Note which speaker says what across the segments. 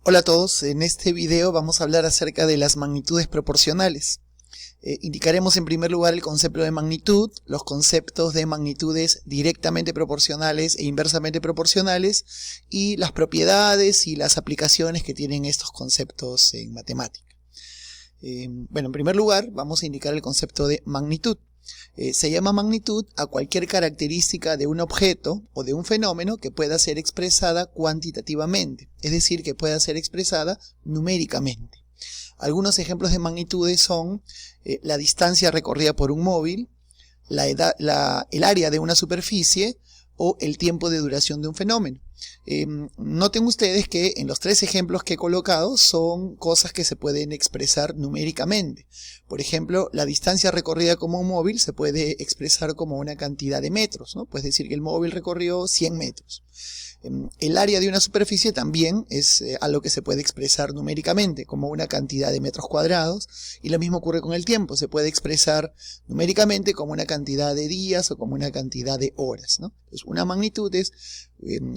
Speaker 1: Hola a todos, en este video vamos a hablar acerca de las magnitudes proporcionales. Indicaremos en primer lugar el concepto de magnitud, los conceptos de magnitudes directamente proporcionales e inversamente proporcionales y las propiedades y las aplicaciones que tienen estos conceptos en matemática. En primer lugar vamos a indicar el concepto de magnitud. Se llama magnitud a cualquier característica de un objeto o de un fenómeno que pueda ser expresada cuantitativamente, es decir, que pueda ser expresada numéricamente. Algunos ejemplos de magnitudes son la distancia recorrida por un móvil, el área de una superficie o el tiempo de duración de un fenómeno. Noten ustedes que en los tres ejemplos que he colocado son cosas que se pueden expresar numéricamente. Por ejemplo, la distancia recorrida como un móvil se puede expresar como una cantidad de metros, ¿no? Puedes decir que el móvil recorrió 100 metros. El área de una superficie también es algo que se puede expresar numéricamente como una cantidad de metros cuadrados, y lo mismo ocurre con el tiempo, se puede expresar numéricamente como una cantidad de días o como una cantidad de horas, ¿no? Entonces, una magnitud es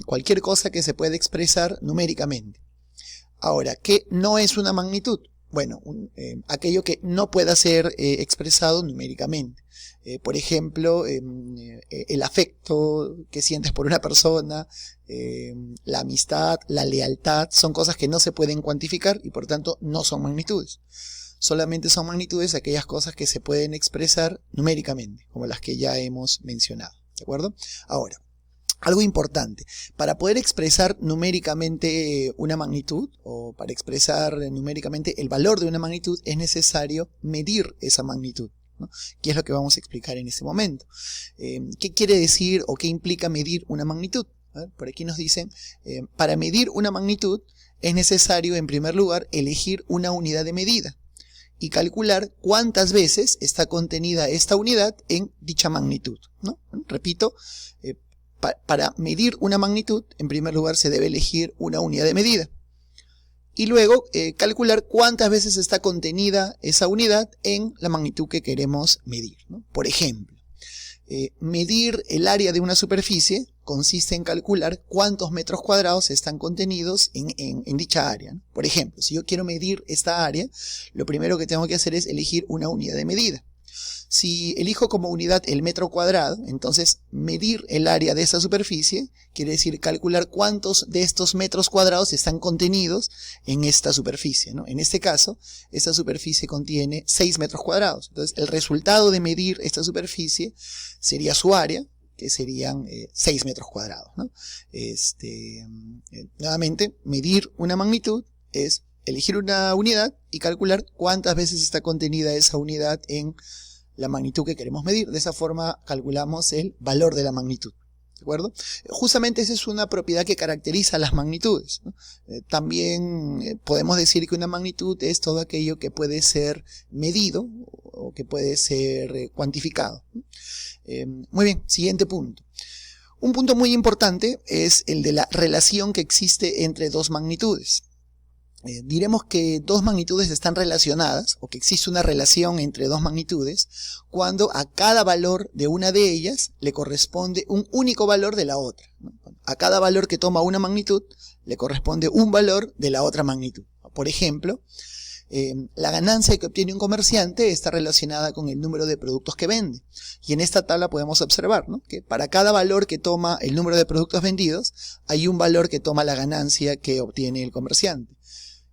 Speaker 1: cualquier cosa que se puede expresar numéricamente. Ahora, ¿qué no es una magnitud? Bueno, aquello que no pueda ser expresado numéricamente. Por ejemplo, el afecto que sientes por una persona, la amistad, la lealtad, son cosas que no se pueden cuantificar y por tanto no son magnitudes. Solamente son magnitudes aquellas cosas que se pueden expresar numéricamente, como las que ya hemos mencionado. ¿De acuerdo? Ahora, algo importante, para poder expresar numéricamente una magnitud o para expresar numéricamente el valor de una magnitud es necesario medir esa magnitud, ¿no? Que es lo que vamos a explicar en este momento. ¿Qué quiere decir o qué implica medir una magnitud? Por aquí nos dicen, para medir una magnitud es necesario en primer lugar elegir una unidad de medida y calcular cuántas veces está contenida esta unidad en dicha magnitud, ¿no? Repito, para medir una magnitud, en primer lugar se debe elegir una unidad de medida. Y luego calcular cuántas veces está contenida esa unidad en la magnitud que queremos medir, ¿no? Por ejemplo, medir el área de una superficie consiste en calcular cuántos metros cuadrados están contenidos en dicha área, ¿no? Por ejemplo, si yo quiero medir esta área, lo primero que tengo que hacer es elegir una unidad de medida. Si elijo como unidad el metro cuadrado, entonces medir el área de esa superficie quiere decir calcular cuántos de estos metros cuadrados están contenidos en esta superficie, ¿no? En este caso, esta superficie contiene 6 metros cuadrados. Entonces, el resultado de medir esta superficie sería su área, que serían 6 metros cuadrados, ¿no? Nuevamente, medir una magnitud es elegir una unidad y calcular cuántas veces está contenida esa unidad en la magnitud que queremos medir. De esa forma calculamos el valor de la magnitud. ¿De acuerdo? Justamente esa es una propiedad que caracteriza las magnitudes, ¿no? También podemos decir que una magnitud es todo aquello que puede ser medido o que puede ser cuantificado. Muy bien, siguiente punto. Un punto muy importante es el de la relación que existe entre dos magnitudes. Diremos que dos magnitudes están relacionadas o que existe una relación entre dos magnitudes cuando a cada valor de una de ellas le corresponde un único valor de la otra, ¿no? A cada valor que toma una magnitud le corresponde un valor de la otra magnitud. Por ejemplo, la ganancia que obtiene un comerciante está relacionada con el número de productos que vende. Y en esta tabla podemos observar, ¿no?, que para cada valor que toma el número de productos vendidos, hay un valor que toma la ganancia que obtiene el comerciante.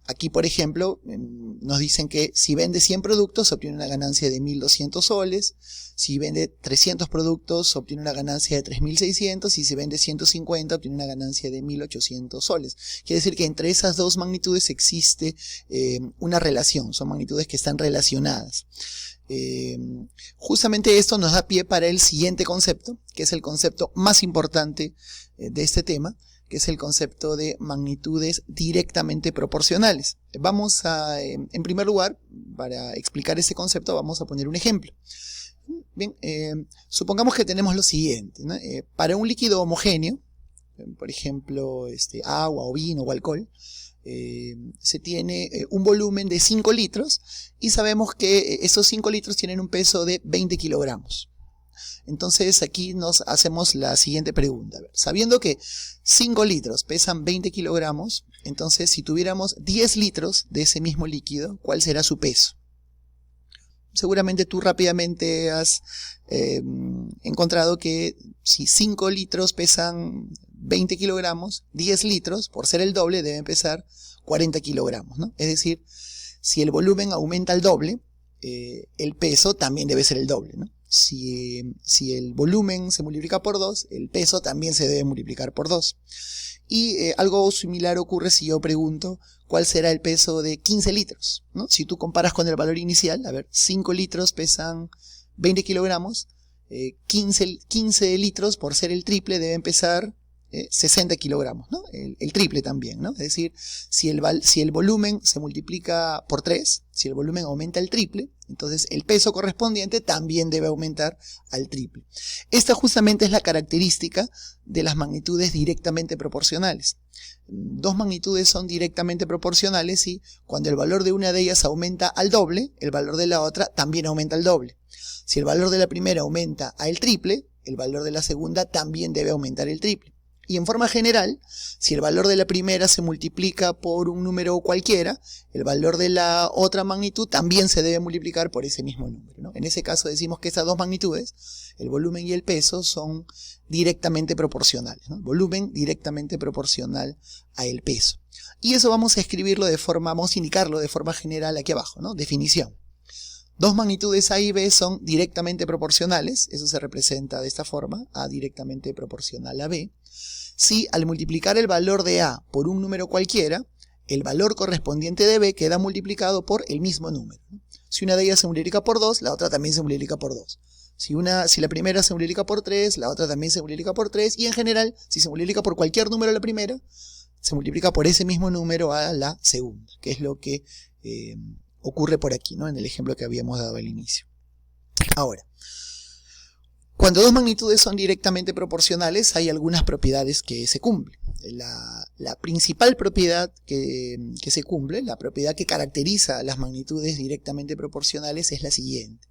Speaker 1: Aquí, por ejemplo, nos dicen que si vende 100 productos obtiene una ganancia de 1.200 soles, si vende 300 productos obtiene una ganancia de 3.600 y si vende 150 obtiene una ganancia de 1.800 soles. Quiere decir que entre esas dos magnitudes existe una relación, son magnitudes que están relacionadas. Justamente esto nos da pie para el siguiente concepto, que es el concepto más importante de este tema, que es el concepto de magnitudes directamente proporcionales. Vamos a, en primer lugar, para explicar ese concepto, vamos a poner un ejemplo. Bien, supongamos que tenemos lo siguiente, ¿no? Para un líquido homogéneo, por ejemplo, agua o vino o alcohol, se tiene un volumen de 5 litros y sabemos que esos 5 litros tienen un peso de 20 kilogramos. Entonces aquí nos hacemos la siguiente pregunta. A ver, sabiendo que 5 litros pesan 20 kilogramos, entonces si tuviéramos 10 litros de ese mismo líquido, ¿cuál será su peso? Seguramente tú rápidamente has encontrado que si 5 litros pesan 20 kilogramos, 10 litros, por ser el doble, deben pesar 40 kilogramos, ¿no? Es decir, si el volumen aumenta al doble, el peso también debe ser el doble, ¿no? Si el volumen se multiplica por 2, el peso también se debe multiplicar por 2. Y algo similar ocurre si yo pregunto cuál será el peso de 15 litros, ¿no? Si tú comparas con el valor inicial, a ver, 5 litros pesan 20 kilogramos, 15 litros, por ser el triple, deben pesar 60 kilogramos, ¿no? El triple también, ¿no? Es decir, si el volumen se multiplica por 3, si el volumen aumenta el triple, entonces el peso correspondiente también debe aumentar al triple. Esta justamente es la característica de las magnitudes directamente proporcionales. Dos magnitudes son directamente proporcionales y cuando el valor de una de ellas aumenta al doble, el valor de la otra también aumenta al doble. Si el valor de la primera aumenta al triple, el valor de la segunda también debe aumentar el triple. Y en forma general, si el valor de la primera se multiplica por un número cualquiera, el valor de la otra magnitud también se debe multiplicar por ese mismo número, ¿no? En ese caso decimos que estas dos magnitudes, el volumen y el peso, son directamente proporcionales, ¿no? Volumen directamente proporcional a el peso. Y eso vamos a escribirlo vamos a indicarlo de forma general aquí abajo, ¿no? Definición. Dos magnitudes A y B son directamente proporcionales, eso se representa de esta forma, A directamente proporcional a B, si al multiplicar el valor de A por un número cualquiera, el valor correspondiente de B queda multiplicado por el mismo número. Si una de ellas se multiplica por 2, la otra también se multiplica por 2. Si la primera se multiplica por 3, la otra también se multiplica por 3, y en general, si se multiplica por cualquier número a la primera, se multiplica por ese mismo número a la segunda, que es lo que ocurre por aquí, ¿no? En el ejemplo que habíamos dado al inicio. Ahora, cuando dos magnitudes son directamente proporcionales, hay algunas propiedades que se cumplen. La principal propiedad que se cumple, la propiedad que caracteriza a las magnitudes directamente proporcionales, es la siguiente.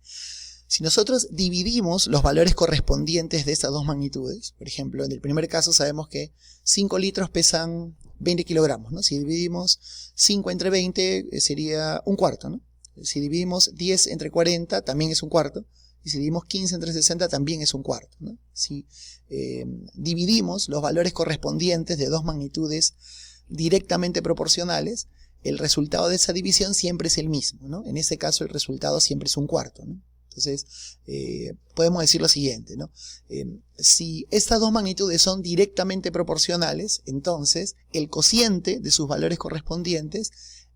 Speaker 1: Si nosotros dividimos los valores correspondientes de estas dos magnitudes, por ejemplo, en el primer caso sabemos que 5 litros pesan 20 kilogramos, ¿no? Si dividimos 5 entre 20 sería un cuarto, ¿no? Si dividimos 10 entre 40 también es un cuarto. Y si dividimos 15 entre 60 también es un cuarto, ¿no? Si dividimos los valores correspondientes de dos magnitudes directamente proporcionales, el resultado de esa división siempre es el mismo, ¿no? En ese caso el resultado siempre es un cuarto, ¿no? Entonces podemos decir lo siguiente, ¿no? Si estas dos magnitudes son directamente proporcionales, entonces el cociente de sus valores correspondientes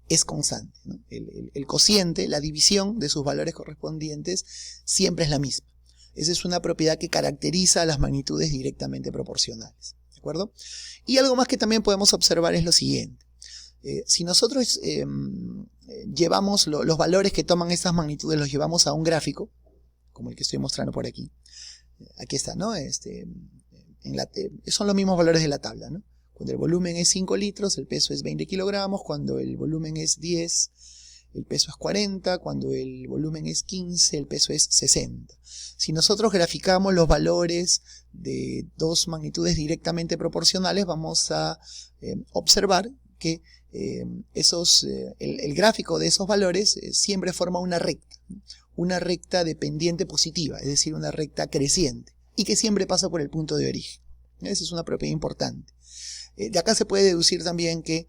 Speaker 1: es constante, ¿no? El cociente, la división de sus valores correspondientes siempre es la misma. Esa es una propiedad que caracteriza a las magnitudes directamente proporcionales, ¿de acuerdo? Y algo más que también podemos observar es lo siguiente. Si nosotros llevamos los valores que toman estas magnitudes, los llevamos a un gráfico, como el que estoy mostrando por aquí. Aquí está, ¿no? Son los mismos valores de la tabla, ¿no? Cuando el volumen es 5 litros, el peso es 20 kilogramos. Cuando el volumen es 10, el peso es 40. Cuando el volumen es 15, el peso es 60. Si nosotros graficamos los valores de dos magnitudes directamente proporcionales, vamos a observar que el gráfico de esos valores siempre forma una recta de pendiente positiva, es decir, una recta creciente, y que siempre pasa por el punto de origen. Esa es una propiedad importante. De acá se puede deducir también que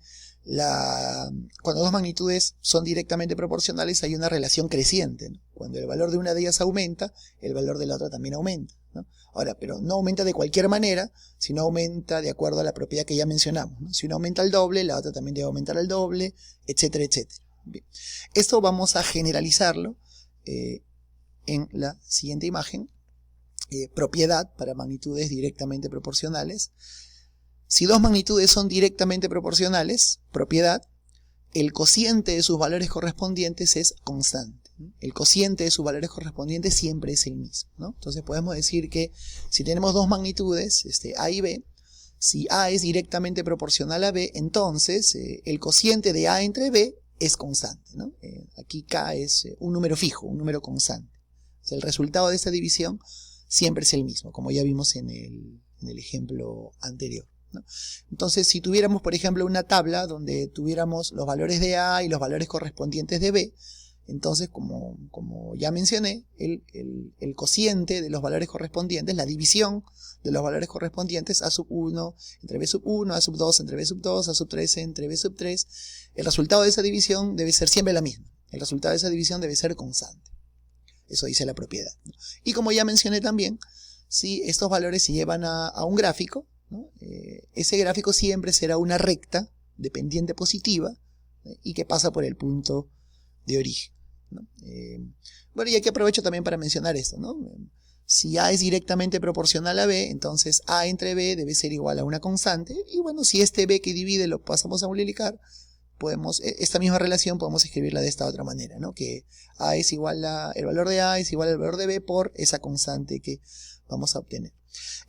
Speaker 1: cuando dos magnitudes son directamente proporcionales hay una relación creciente, ¿no? Cuando el valor de una de ellas aumenta, el valor de la otra también aumenta, ¿no? Ahora, pero no aumenta de cualquier manera, sino aumenta de acuerdo a la propiedad que ya mencionamos, ¿no? Si una aumenta al doble, la otra también debe aumentar al doble, etcétera, etcétera. Bien. Esto vamos a generalizarlo en la siguiente imagen. Propiedad para magnitudes directamente proporcionales. Si dos magnitudes son directamente proporcionales, propiedad, el cociente de sus valores correspondientes es constante, ¿no? El cociente de sus valores correspondientes siempre es el mismo, ¿no? Entonces podemos decir que si tenemos dos magnitudes, A y B, si A es directamente proporcional a B, entonces el cociente de A entre B es constante, ¿no? Aquí K es un número fijo, un número constante. O sea, el resultado de esta división siempre es el mismo, como ya vimos en el ejemplo anterior, ¿no? Entonces, si tuviéramos, por ejemplo, una tabla donde tuviéramos los valores de A y los valores correspondientes de B, entonces, como ya mencioné, el cociente de los valores correspondientes, la división de los valores correspondientes, A sub 1 entre B sub 1, A sub 2 entre B sub 2, A sub 3 entre B sub 3, el resultado de esa división debe ser siempre la misma. El resultado de esa división debe ser constante. Eso dice la propiedad, ¿no? Y como ya mencioné también, si estos valores se llevan a un gráfico, ¿no? Ese gráfico siempre será una recta de pendiente positiva, y que pasa por el punto de origen, ¿no? Bueno, y aquí aprovecho también para mencionar esto, ¿no? Si A es directamente proporcional a B, entonces A entre B debe ser igual a una constante, y bueno, si este B que divide lo pasamos a multiplicar, esta misma relación podemos escribirla de esta otra manera, ¿no? Que A es igual el valor de A es igual al valor de B por esa constante que vamos a obtener.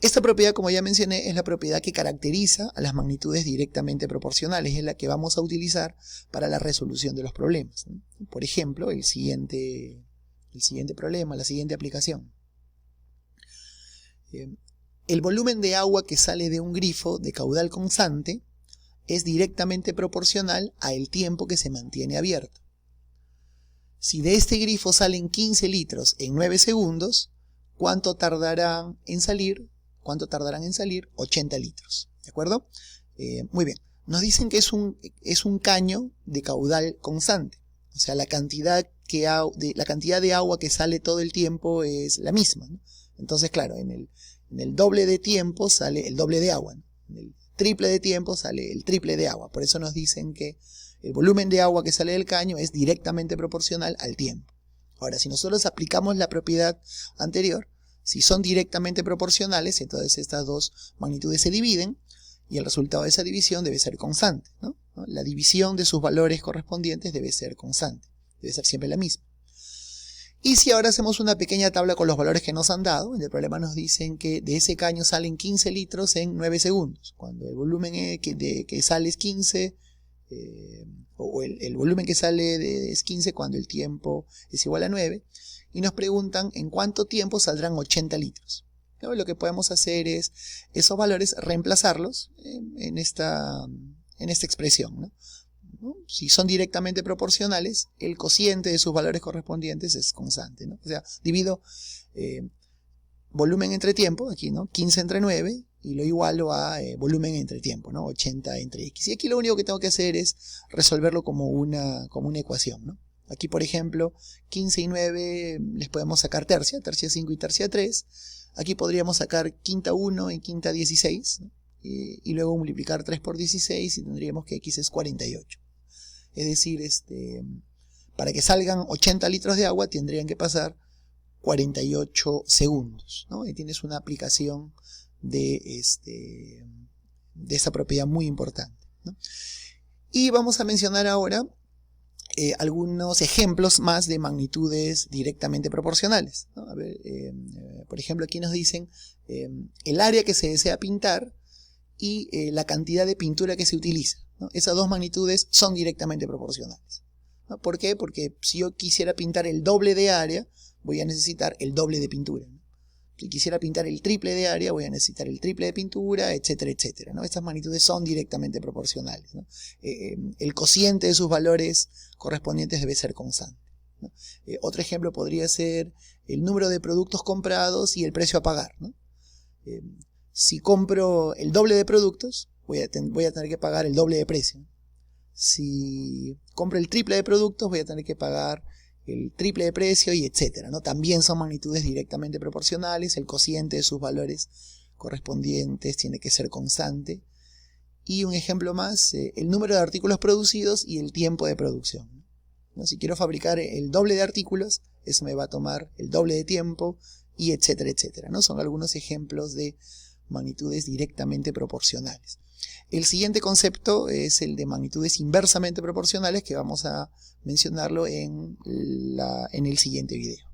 Speaker 1: Esta propiedad, como ya mencioné, es la propiedad que caracteriza a las magnitudes directamente proporcionales, es la que vamos a utilizar para la resolución de los problemas, ¿no? Por ejemplo, el siguiente problema, la siguiente aplicación. El volumen de agua que sale de un grifo de caudal constante es directamente proporcional al tiempo que se mantiene abierto. Si de este grifo salen 15 litros en 9 segundos, ¿cuánto tardarán en salir? 80 litros. ¿De acuerdo? Muy bien. Nos dicen que es un caño de caudal constante. O sea, la cantidad de agua que sale todo el tiempo es la misma, ¿no? Entonces, claro, en el doble de tiempo sale el doble de agua, ¿no? En el triple de tiempo sale el triple de agua. Por eso nos dicen que el volumen de agua que sale del caño es directamente proporcional al tiempo. Ahora, si nosotros aplicamos la propiedad anterior, si son directamente proporcionales, entonces estas dos magnitudes se dividen y el resultado de esa división debe ser constante, ¿no? La división de sus valores correspondientes debe ser constante, debe ser siempre la misma. Y si ahora hacemos una pequeña tabla con los valores que nos han dado, en el problema nos dicen que de ese caño salen 15 litros en 9 segundos. Cuando el volumen que sale es 15, o el volumen que sale es 15 cuando el tiempo es igual a 9. Y nos preguntan en cuánto tiempo saldrán 80 litros. ¿No? Lo que podemos hacer es esos valores reemplazarlos en esta expresión, ¿no? Si son directamente proporcionales, el cociente de sus valores correspondientes es constante, ¿no? O sea, divido volumen entre tiempo, aquí, ¿no? 15 entre 9, y lo igualo a volumen entre tiempo, ¿no? 80 entre x. Y aquí lo único que tengo que hacer es resolverlo como una ecuación, ¿no? Aquí, por ejemplo, 15 y 9 les podemos sacar tercia 5 y tercia 3. Aquí podríamos sacar quinta 1 y quinta 16, ¿no? Y luego multiplicar 3 por 16 y tendríamos que x es 48. Es decir, para que salgan 80 litros de agua tendrían que pasar 48 segundos, ¿no? Y tienes una aplicación de esta propiedad muy importante, ¿no? Y vamos a mencionar ahora algunos ejemplos más de magnitudes directamente proporcionales, ¿no? A ver, por ejemplo, aquí nos dicen el área que se desea pintar y la cantidad de pintura que se utiliza, ¿no? Esas dos magnitudes son directamente proporcionales, ¿no? ¿Por qué? Porque si yo quisiera pintar el doble de área, voy a necesitar el doble de pintura, ¿no? Si quisiera pintar el triple de área, voy a necesitar el triple de pintura, etcétera, etcétera, ¿no? Estas magnitudes son directamente proporcionales, ¿no? El cociente de sus valores correspondientes debe ser constante, ¿no? Otro ejemplo podría ser el número de productos comprados y el precio a pagar, ¿no? Si compro el doble de productos, voy a tener que pagar el doble de precio. Si compro el triple de productos, voy a tener que pagar el triple de precio y etcétera, ¿no? También son magnitudes directamente proporcionales. El cociente de sus valores correspondientes tiene que ser constante. Y un ejemplo más, el número de artículos producidos y el tiempo de producción, ¿no? Si quiero fabricar el doble de artículos, eso me va a tomar el doble de tiempo y etcétera, etcétera, ¿no? Son algunos ejemplos de magnitudes directamente proporcionales. El siguiente concepto es el de magnitudes inversamente proporcionales, que vamos a mencionarlo en el siguiente video.